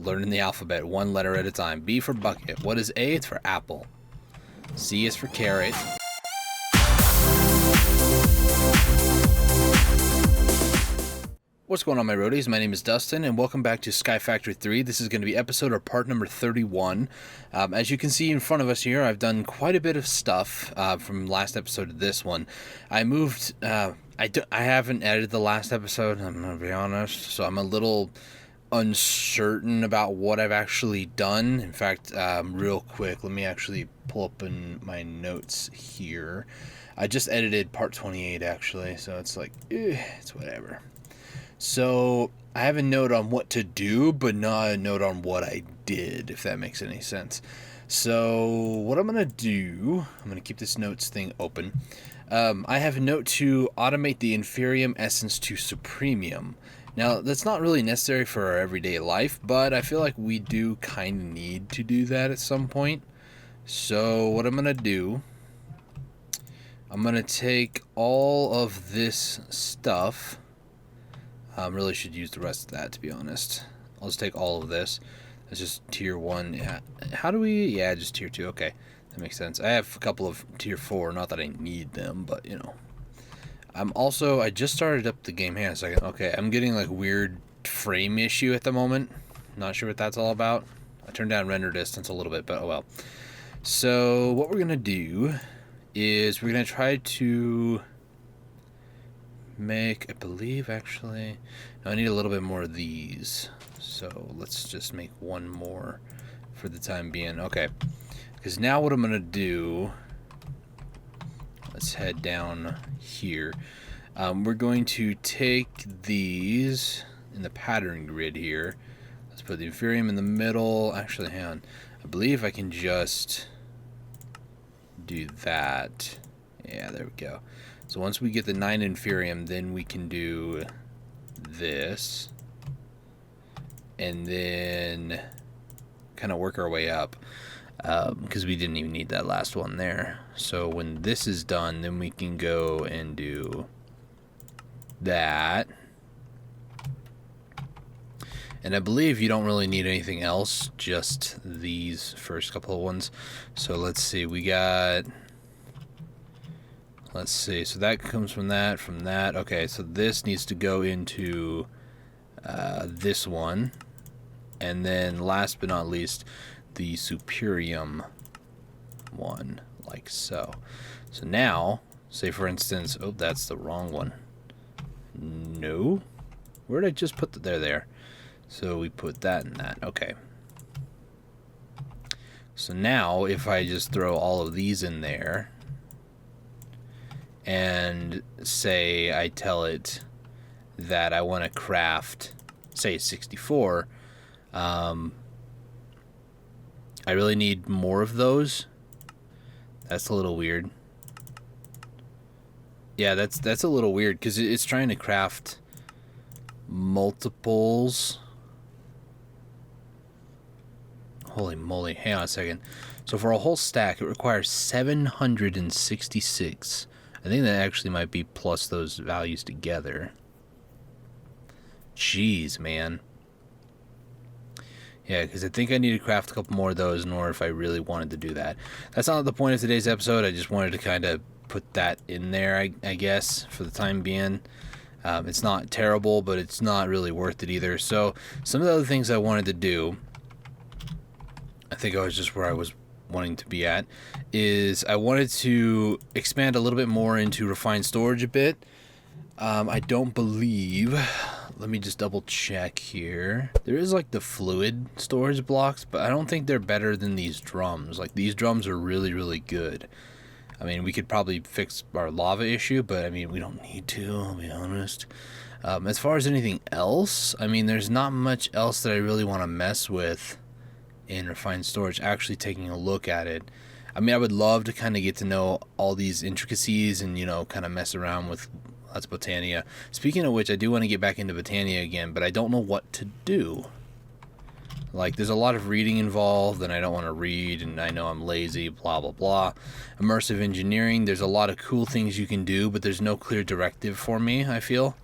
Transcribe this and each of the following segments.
learning the alphabet one letter at a time. B for bucket. What is A? It's for apple. C is for carrot. What's going on, my roadies? My name is Dustin, and welcome back to Sky Factory 3. This is going to be episode or part number 31. As you can see in front of us here, I've done quite a bit of stuff from last episode to this one. I moved... I haven't edited the last episode, I'm going to be honest, so I'm a little uncertain about what I've actually done. In fact, real quick, let me actually pull up in my notes here. I just edited part 28, actually, so it's like, it's whatever. So I have a note on what to do, but not a note on what I did, if that makes any sense. So what I'm going to do, I'm going to keep this notes thing open. I have a note to automate the inferium essence to supremium. Now, that's not really necessary for our everyday life, but I feel like we do kind of need to do that at some point. So what I'm going to do, I'm going to take all of this stuff. Really should use the rest of that, to be honest. I'll just take all of this. That's just tier 1. Yeah. How do we... Yeah, just tier 2. Okay, that makes sense. I have a couple of tier 4. Not that I need them, but, you know. I just started up the game. Hang on a second. Okay, I'm getting, like, weird frame issue at the moment. Not sure what that's all about. I turned down render distance a little bit, but oh well. So, what we're going to do is we're going to try to... make, I believe, actually, no, I need a little bit more of these, so let's just make one more for the time being. Okay, because now what I'm going to do, let's head down here. We're going to take these in the pattern grid here. Let's put the inferium in the middle. Actually, hang on, I believe I can just do that. Yeah, there we go. So once we get the 9 inferium, then we can do this. And then kind of work our way up. Because we didn't even need that last one there. So when this is done, then we can go and do that. And I believe you don't really need anything else, just these first couple of ones. So let's see, we got... Let's see, so that comes from that, Okay, so this needs to go into this one. And then last but not least, the superium one, like so. So now, say for instance, oh, that's the wrong one. No? Where did I just put there? So we put that in that, okay. So now, if I just throw all of these in there... and say I tell it that I want to craft, say 64, I really need more of those. That's a little weird. Yeah, that's a little weird because it's trying to craft multiples. Holy moly, hang on a second. So for a whole stack, it requires 766. I think that actually might be plus those values together. Jeez, man. Yeah, because I think I need to craft a couple more of those in order if I really wanted to do that. That's not the point of today's episode. I just wanted to kind of put that in there, I guess, for the time being. It's not terrible, but it's not really worth it either. So some of the other things I wanted to do, I think I was just where I was wanting to be at, is I wanted to expand a little bit more into refined storage a bit. I don't believe, let me just double check here. There is like the fluid storage blocks, but I don't think they're better than these drums. Like these drums are really, really good. I mean, we could probably fix our lava issue, but I mean, we don't need to, I'll be honest. As far as anything else, I mean, there's not much else that I really want to mess with in refined storage, actually taking a look at it. I mean, I would love to kind of get to know all these intricacies and, you know, kind of mess around with that's Botania. Speaking of which, I do want to get back into Botania again, but I don't know what to do. Like, there's a lot of reading involved, and I don't want to read, and I know I'm lazy, blah, blah, blah. Immersive Engineering, there's a lot of cool things you can do, but there's no clear directive for me, I feel.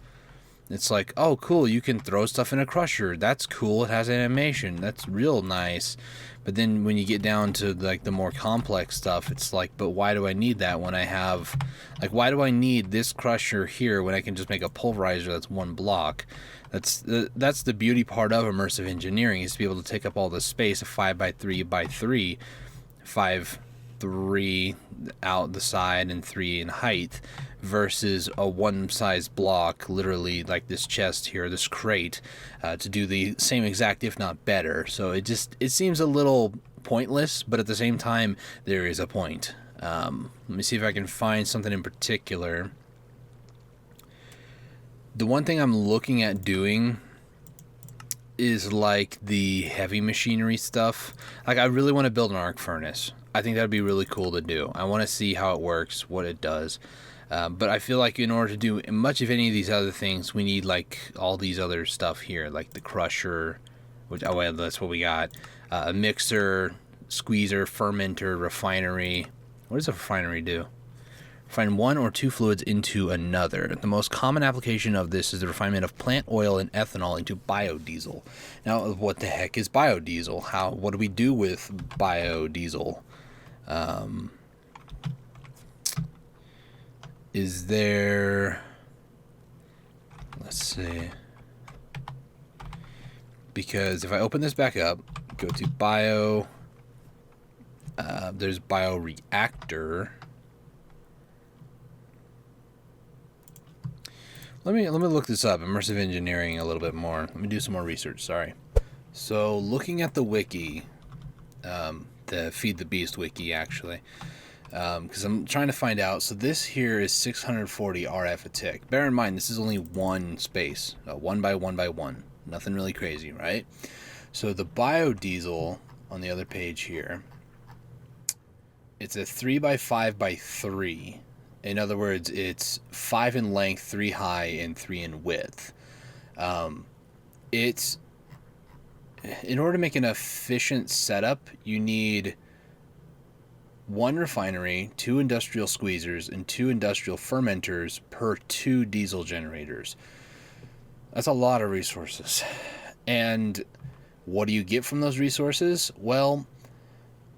It's like, oh, cool, you can throw stuff in a crusher. That's cool. It has animation. That's real nice. But then when you get down to like the more complex stuff, it's like, but why do I need that when I have, like, why do I need this crusher here when I can just make a pulverizer that's one block? That's the beauty part of immersive engineering, is to be able to take up all the space, a 5x3x3, 3 out the side and 3 in height, versus a one size block, literally like this chest here, this crate, to do the same exact, if not better. So it seems a little pointless, but at the same time there is a point. Let me see if I can find something in particular. The one thing I'm looking at doing is like the heavy machinery stuff. Like, I really want to build an arc furnace. I think that'd be really cool to do. I want to see how it works, what it does. But I feel like in order to do much of any of these other things, we need like all these other stuff here, like the crusher, which, oh well, that's what we got. A mixer, squeezer, fermenter, refinery. What does a refinery do? Refine one or two fluids into another. The most common application of this is the refinement of plant oil and ethanol into biodiesel. Now, what the heck is biodiesel? What do we do with biodiesel? Is there... Let's see. Because if I open this back up, go to bio... there's bioreactor. Let me look this up, immersive engineering, a little bit more. Let me do some more research, sorry. So, looking at the wiki, the Feed the Beast wiki, actually, because I'm trying to find out. So this here is 640 RF a tick. Bear in mind, this is only one space, 1 by 1 by 1. Nothing really crazy, right? So the biodiesel on the other page here, it's a 3 by 5 by 3. In other words, it's 5 in length, 3 high, and 3 in width. It's, in order to make an efficient setup, you need 1 refinery, 2 industrial squeezers, and 2 industrial fermenters per 2 diesel generators. That's a lot of resources. And what do you get from those resources? Well,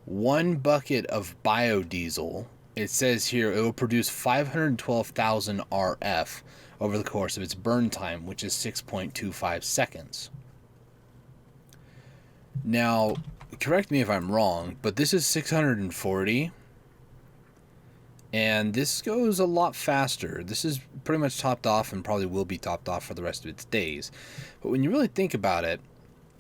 1 bucket of biodiesel, it says here, it will produce 512,000 RF over the course of its burn time, which is 6.25 seconds. Now, correct me if I'm wrong, but this is 640, and this goes a lot faster. This is pretty much topped off and probably will be topped off for the rest of its days. But when you really think about it,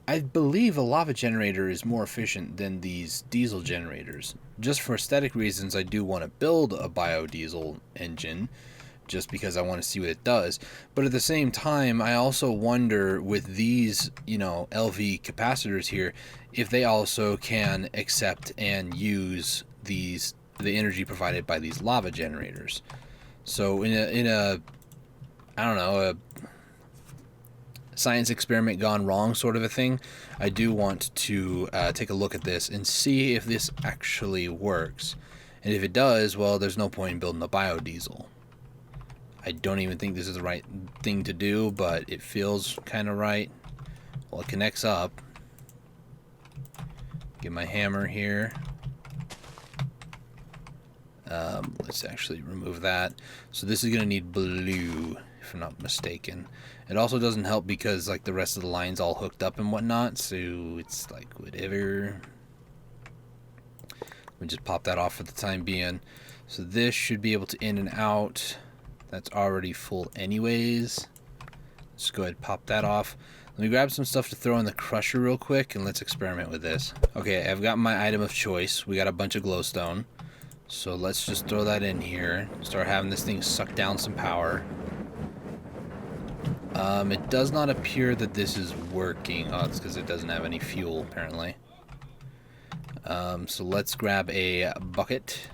I believe a lava generator is more efficient than these diesel generators. Just for aesthetic reasons, I do want to build a biodiesel engine, just because I want to see what it does. But at the same time, I also wonder with these, LV capacitors here, if they also can accept and use the energy provided by these lava generators. So in a I don't know, a science experiment gone wrong sort of a thing, I do want to take a look at this and see if this actually works. And if it does, well, there's no point in building a biodiesel. I don't even think this is the right thing to do, but it feels kind of right. Well, it connects up. Get my hammer here. Let's actually remove that. So this is going to need blue, if I'm not mistaken. It also doesn't help because like the rest of the line's all hooked up and whatnot, so it's like whatever. Let me just pop that off for the time being. So this should be able to in and out. That's already full anyways. Let's go ahead and pop that off. Let me grab some stuff to throw in the crusher real quick and let's experiment with this. Okay, I've got my item of choice. We got a bunch of glowstone. So let's just throw that in here. Start having this thing suck down some power. It does not appear that this is working. Oh, it's because it doesn't have any fuel, apparently. So let's grab a bucket.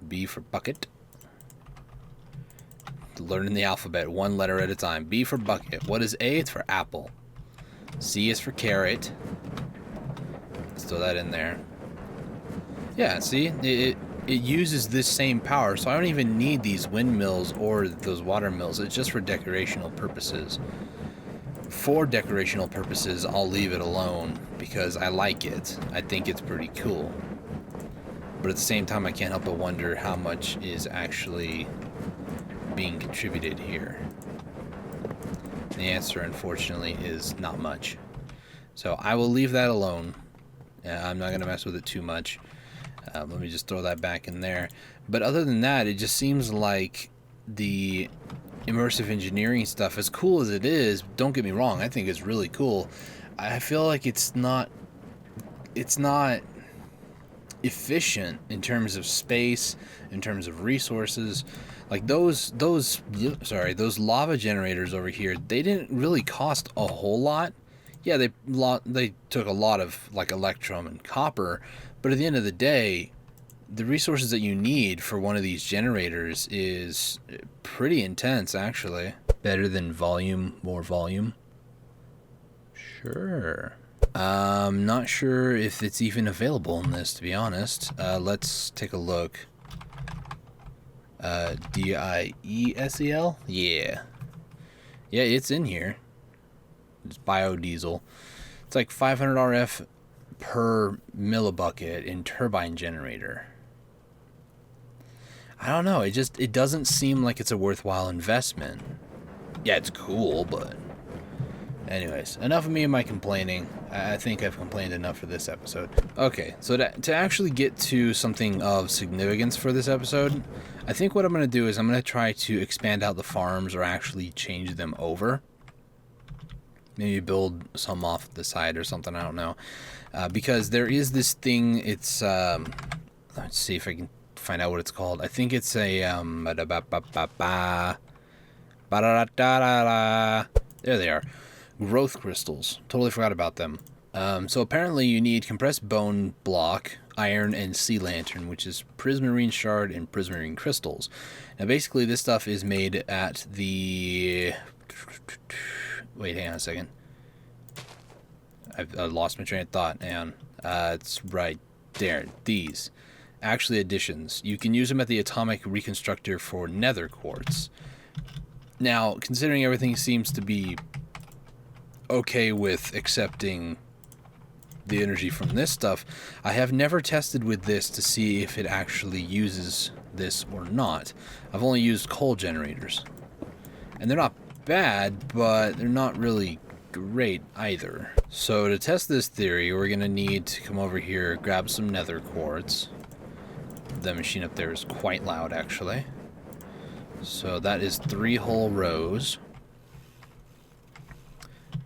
B for bucket. Learning the alphabet 1 letter at a time. B for bucket. What is A? It's for apple. C is for carrot. Let's throw that in there. Yeah, see? it uses this same power, so I don't even need these windmills or those water mills. It's just for decorational purposes. For decorational purposes, I'll leave it alone because I like it. I think it's pretty cool. But at the same time, I can't help but wonder how much is actually being contributed here. The answer, unfortunately, is not much. So I will leave that alone. I'm not going to mess with it too much. Let me just throw that back in there. But other than that, it just seems like the immersive engineering stuff, as cool as it is, don't get me wrong, I think it's really cool. I feel like it's not efficient in terms of space, in terms of resources. Like those lava generators over here, they didn't really cost a whole lot. Yeah, they took a lot of like electrum and copper, but at the end of the day, the resources that you need for one of these generators is pretty intense, actually. Better than volume, more volume. Sure. Not sure if it's even available in this, to be honest. Let's take a look. Diesel? Yeah. Yeah, it's in here. It's biodiesel. It's like 500 RF per millibucket in Turbine Generator. I don't know, it doesn't seem like it's a worthwhile investment. Yeah, it's cool, but anyways, enough of me and my complaining. I think I've complained enough for this episode. Okay, so to actually get to something of significance for this episode, I think what I'm going to do is I'm going to try to expand out the farms or actually change them over. Maybe build some off the side or something, I don't know. Because there is this thing, it's, let's see if I can find out what it's called. I think it's a, there they are. Growth crystals. Totally forgot about them. So apparently you need compressed bone block, iron, and sea lantern, which is prismarine shard and prismarine crystals. Now basically this stuff is made at the... Wait, hang on a second. I lost my train of thought. Hang on. It's right there. These. Actually additions. You can use them at the atomic reconstructor for nether quartz. Now, considering everything seems to be okay with accepting the energy from this stuff, I have never tested with this to see if it actually uses this or not. I've only used coal generators. And they're not bad, but they're not really great either. So to test this theory, we're going to need to come over here, grab some nether quartz. The machine up there is quite loud, actually. So that is 3 whole rows.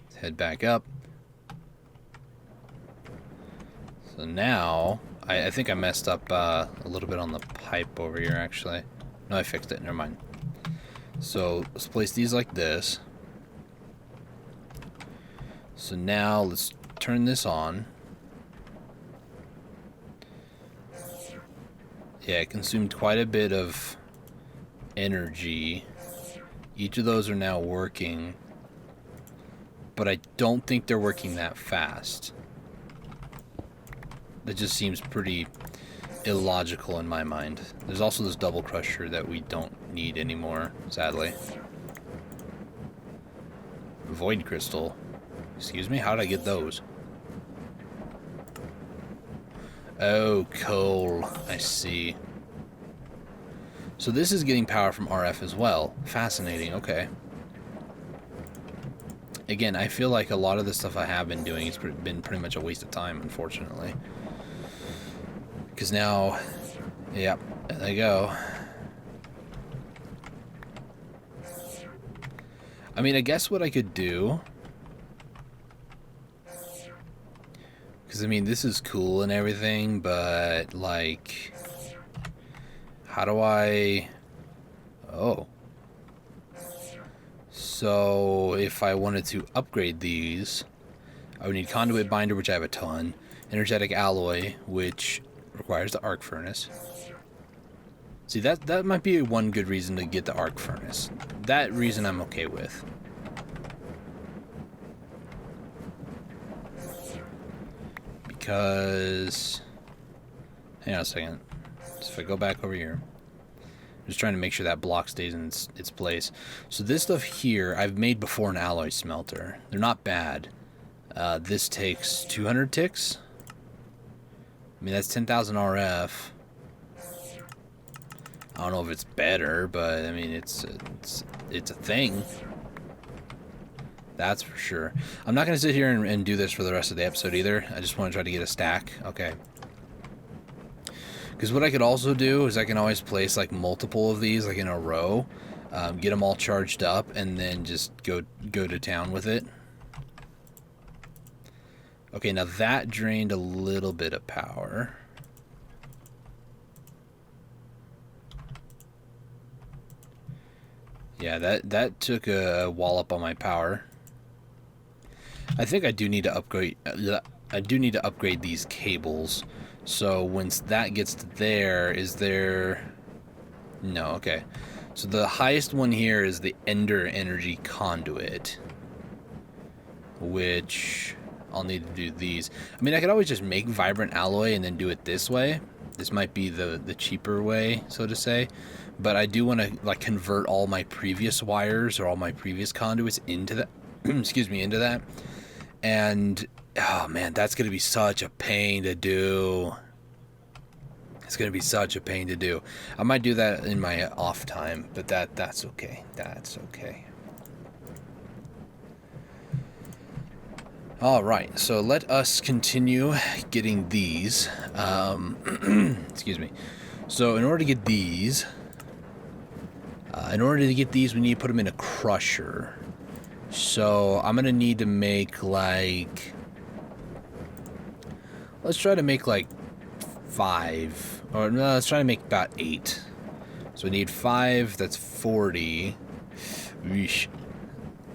Let's head back up. So now, I think I messed up a little bit on the pipe over here, actually. No, I fixed it. Never mind. So let's place these like this. So now let's turn this on. Yeah, it consumed quite a bit of energy. Each of those are now working, but I don't think they're working that fast. That just seems pretty illogical in my mind. There's also this double crusher that we don't need anymore, sadly. Void crystal. Excuse me, how did I get those? Oh, coal. I see. So this is getting power from RF as well. Fascinating, okay. Again, I feel like a lot of the stuff I have been doing has been pretty much a waste of time, unfortunately. Because now, yep, there they go. I mean, I guess what I could do... Because, I mean, this is cool and everything, but, like... How do I... Oh. So, if I wanted to upgrade these, I would need conduit binder, which I have a ton. Energetic alloy, which requires the arc furnace. See, that might be one good reason to get the arc furnace. That reason I'm okay with. Because... Hang on a second. So if I go back over here, I'm just trying to make sure that block stays in its place. So this stuff here, I've made before an alloy smelter. They're not bad. This takes 200 ticks. I mean, that's 10,000 RF. I don't know if it's better, but I mean, it's a thing. That's for sure. I'm not going to sit here and do this for the rest of the episode either. I just want to try to get a stack. Okay. Because what I could also do is I can always place like multiple of these like in a row, get them all charged up, and then just go to town with it. Okay, now that drained a little bit of power. Yeah, that took a wallop on my power. I think I do need to upgrade. I do need to upgrade these cables. So once that gets to there, is there? No. Okay. So the highest one here is the Ender Energy Conduit, which I'll need to do these. I mean, I could always just make vibrant alloy and then do it this way. This might be the cheaper way, so to say. But I do want to like convert all my previous wires or all my previous conduits into that. Excuse me, into that. And oh man, that's gonna be such a pain to do. It's gonna be such a pain to do. I might do that in my off time, but that's okay. That's okay. All right, so let us continue getting these. Excuse me. So in order to get these. We need to put them in a crusher. So I'm gonna need to make like, let's try to make like 5, or no, let's try to make about 8. So we need 5. That's 40.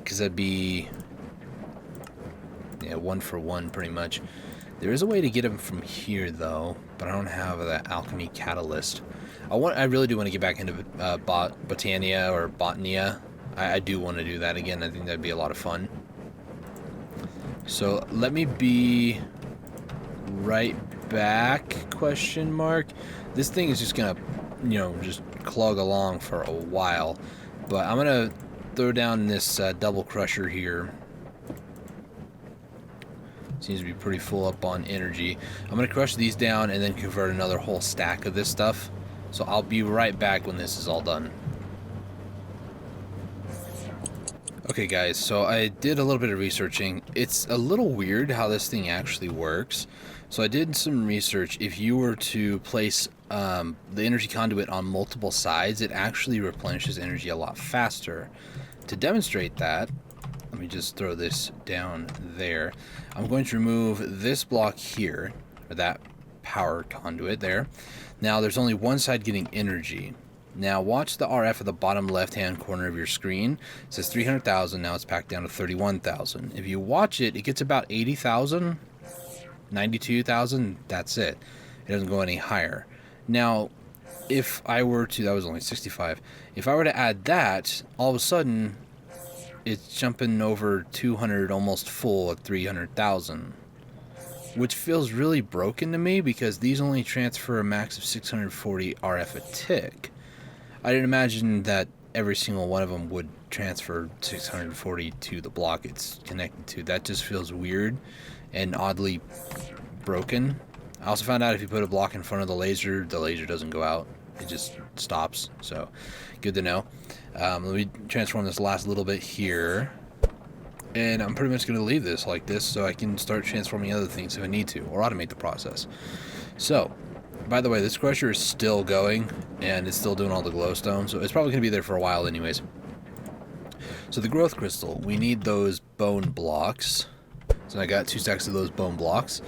Because that'd be, yeah, 1 for 1 pretty much. There is a way to get them from here though, but I don't have that alchemy catalyst. I really do want to get back into Botania or Botania. I do want to do that again. I think that'd be a lot of fun. So let me be right back, question mark. This thing is just gonna, just clog along for a while. But I'm gonna throw down this double crusher here. Seems to be pretty full up on energy. I'm gonna crush these down and then convert another whole stack of this stuff. So I'll be right back when this is all done. Okay guys, so I did a little bit of researching. It's a little weird how this thing actually works. So I did some research. If you were to place the energy conduit on multiple sides, it actually replenishes energy a lot faster. To demonstrate that, let me just throw this down there. I'm going to remove this block here, or that power conduit there. Now there's only one side getting energy. Now watch the RF at the bottom left hand corner of your screen. It says 300,000. Now it's packed down to 31,000. If you watch it, it gets about 80,000, 92,000. That's it. It doesn't go any higher. Now if I were to, that was only 65. If I were to add that, all of a sudden it's jumping over 200, almost full at 300,000. Which feels really broken to me because these only transfer a max of 640 RF a tick. I didn't imagine that every single one of them would transfer 640 to the block it's connected to. That just feels weird and oddly broken. I also found out if you put a block in front of the laser doesn't go out. It just stops. So, good to know. Let me transform this last little bit here. And I'm pretty much going to leave this like this so I can start transforming other things if I need to, or automate the process. So, by the way, this crusher is still going, and it's still doing all the glowstone, so it's probably going to be there for a while anyways. So the growth crystal, we need those bone blocks. So I got 2 stacks of those bone blocks.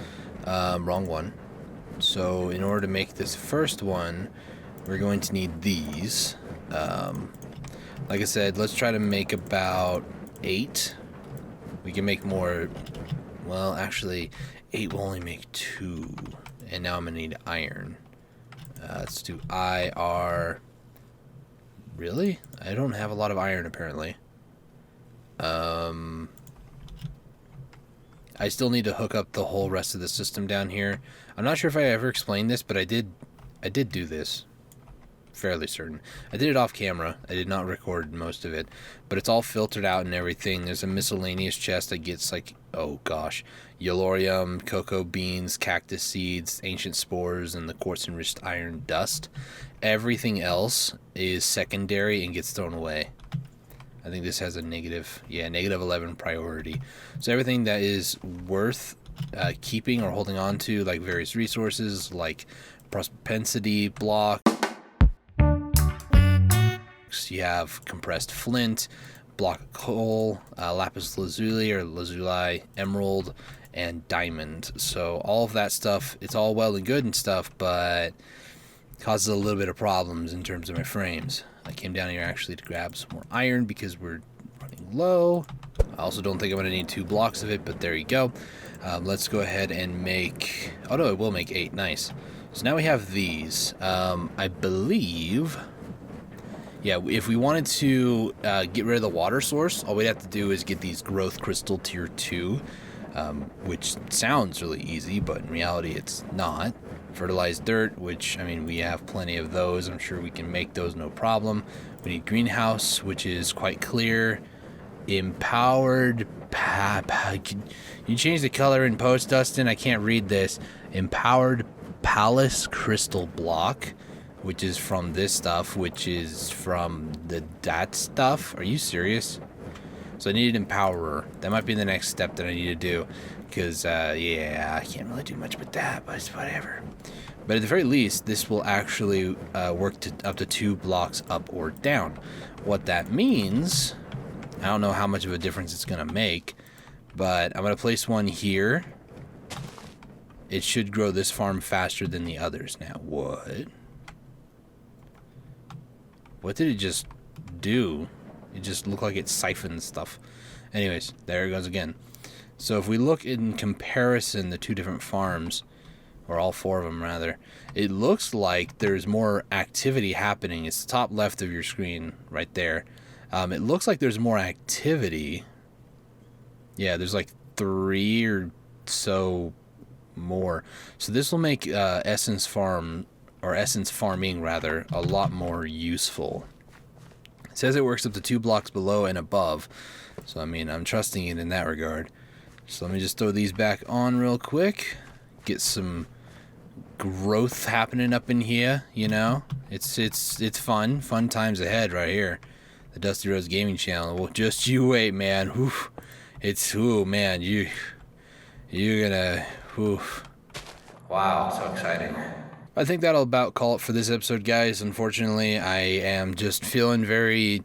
Wrong one. So in order to make this first one, we're going to need these. Like I said, let's try to make about 8. We can make more. Well, actually, 8 will only make 2. And now I'm going to need iron. Let's do IR. Really? I don't have a lot of iron, apparently. I still need to hook up the whole rest of the system down here. I'm not sure if I ever explained this, but I did I did do this. Fairly certain. I did it off camera. I did not record most of it, but it's all filtered out and everything. There's a miscellaneous chest that gets like, oh gosh, Yellorium, cocoa beans, cactus seeds, ancient spores, and the quartz enriched iron dust. Everything else is secondary and gets thrown away. I think this has a negative 11 priority. So everything that is worth keeping or holding on to, like various resources, like propensity block. You have compressed flint, block of coal, lapis lazuli or lazuli, emerald, and diamond. So all of that stuff, it's all well and good and stuff, but causes a little bit of problems in terms of my frames. I came down here actually to grab some more iron because we're running low. I also don't think I'm going to need 2 blocks of it, but there you go. Let's go ahead and make... Oh no, it will make 8. Nice. So now we have these. I believe... Yeah, if we wanted to get rid of the water source, all we'd have to do is get these growth crystal tier 2, which sounds really easy, but in reality it's not. Fertilized dirt, which, I mean, we have plenty of those. I'm sure we can make those no problem. We need greenhouse, which is quite clear. Empowered... Can you change the color in post, Dustin? I can't read this. Empowered Palace crystal block, which is from this stuff, which is from that stuff. Are you serious? So I need an empowerer. That might be the next step that I need to do, because yeah, I can't really do much with that, but it's whatever. But at the very least, this will actually work to up to 2 blocks up or down. What that means, I don't know how much of a difference it's gonna make, but I'm gonna place one here. It should grow this farm faster than the others. Now, what? What did it just do? It just looked like it siphoned stuff. Anyways, there it goes again. So if we look in comparison the 2 different farms, or all 4 of them rather, it looks like there's more activity happening. It's the top left of your screen right there. It looks like there's more activity. Yeah, there's like 3 or so more. So this will make essence farming rather a lot more useful. It says it works up to 2 blocks below and above, so I mean, I'm trusting it in that regard. So let me just throw these back on real quick, get some growth happening up in here. You know, it's fun times ahead right here. The Dusty Rose Gaming Channel. Well, just you wait, man. Oof. Man, you're gonna, oof. Wow, so exciting. I think that'll about call it for this episode, guys. Unfortunately, I am just feeling very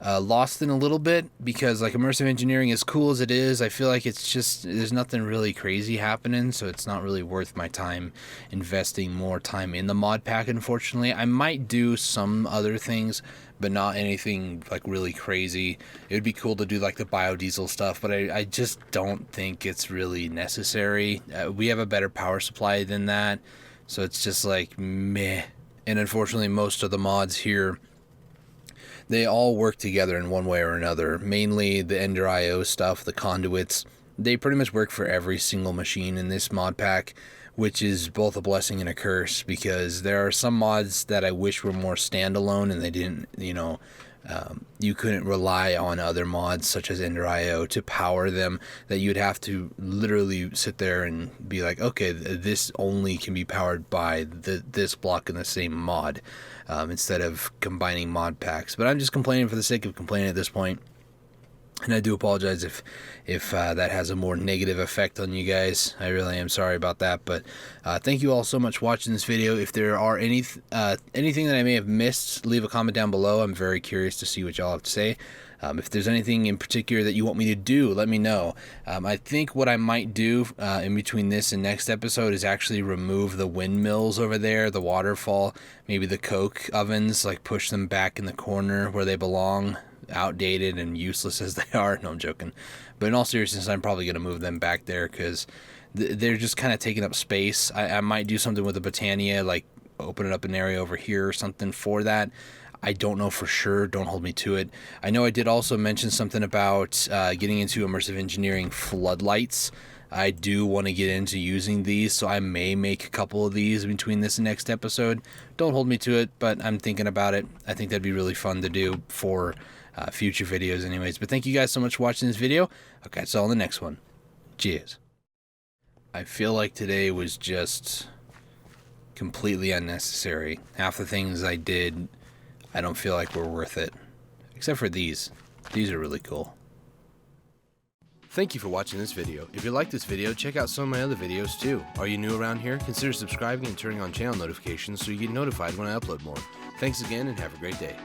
lost in a little bit, because like Immersive Engineering, as cool as it is, I feel like it's just, there's nothing really crazy happening, so it's not really worth my time investing more time in the mod pack, unfortunately. I might do some other things, but not anything like really crazy. It would be cool to do like the biodiesel stuff, but I just don't think it's really necessary. We have a better power supply than that, so it's just like meh. And unfortunately, most of the mods here, they all work together in one way or another. Mainly the Ender IO stuff, the conduits, they pretty much work for every single machine in this mod pack, which is both a blessing and a curse, because there are some mods that I wish were more standalone and they didn't, you know, you couldn't rely on other mods such as Ender IO to power them, that you'd have to literally sit there and be like, okay, this only can be powered by this block in the same mod, instead of combining mod packs. But I'm just complaining for the sake of complaining at this point. And I do apologize if that has a more negative effect on you guys. I really am sorry about that. But thank you all so much for watching this video. If there are anything that I may have missed, leave a comment down below. I'm very curious to see what y'all have to say. If there's anything in particular that you want me to do, let me know. I think what I might do in between this and next episode is actually remove the windmills over there, the waterfall, maybe the coke ovens, like push them back in the corner where they belong. Outdated and useless as they are. No, I'm joking. But in all seriousness, I'm probably going to move them back there because they're just kind of taking up space. I might do something with the Botania, like open it up an area over here or something for that. I don't know for sure. Don't hold me to it. I know I did also mention something about getting into Immersive Engineering floodlights. I do want to get into using these, so I may make a couple of these between this and next episode. Don't hold me to it, but I'm thinking about it. I think that'd be really fun to do for future videos anyways. But thank you guys so much for watching this video. I'll catch you all in the next one. Cheers. I feel like today was just completely unnecessary. Half the things I did, I don't feel like were worth it. Except for these. These are really cool. Thank you for watching this video. If you like this video, check out some of my other videos too. Are you new around here? Consider subscribing and turning on channel notifications so you get notified when I upload more. Thanks again and have a great day.